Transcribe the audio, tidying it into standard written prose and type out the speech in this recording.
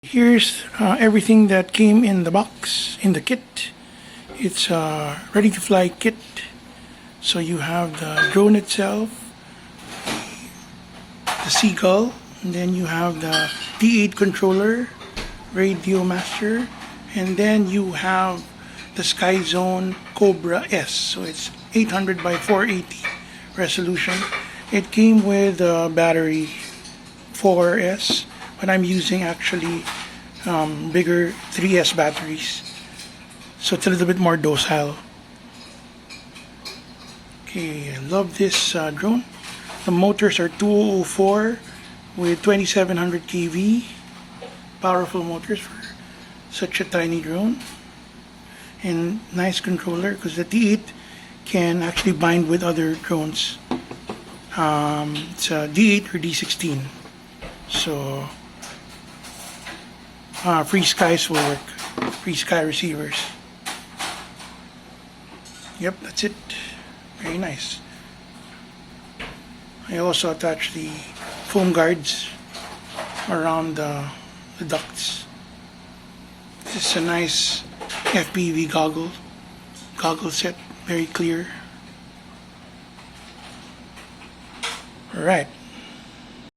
Here's everything that came in the box, in the kit. It's a ready to fly kit. So you have the drone itself, the Seagull, and then you have the D8 controller, Radio Master, and then you have the Sky Zone Cobra S. So it's 800 by 480 resolution. It came with a battery 4S, but I'm using actually bigger 3S batteries, so it's a little bit more docile. Okay, I love this drone. The motors are 2004 with 2700 kV. Powerful motors for such a tiny drone. And nice controller because the D8 can actually bind with other drones. It's a D8 or D16. So free skies will work. Free sky receivers. Yep, that's it. Very nice. I also attach the foam guards around the ducts. This is a nice FPV goggle set, very clear. Alright.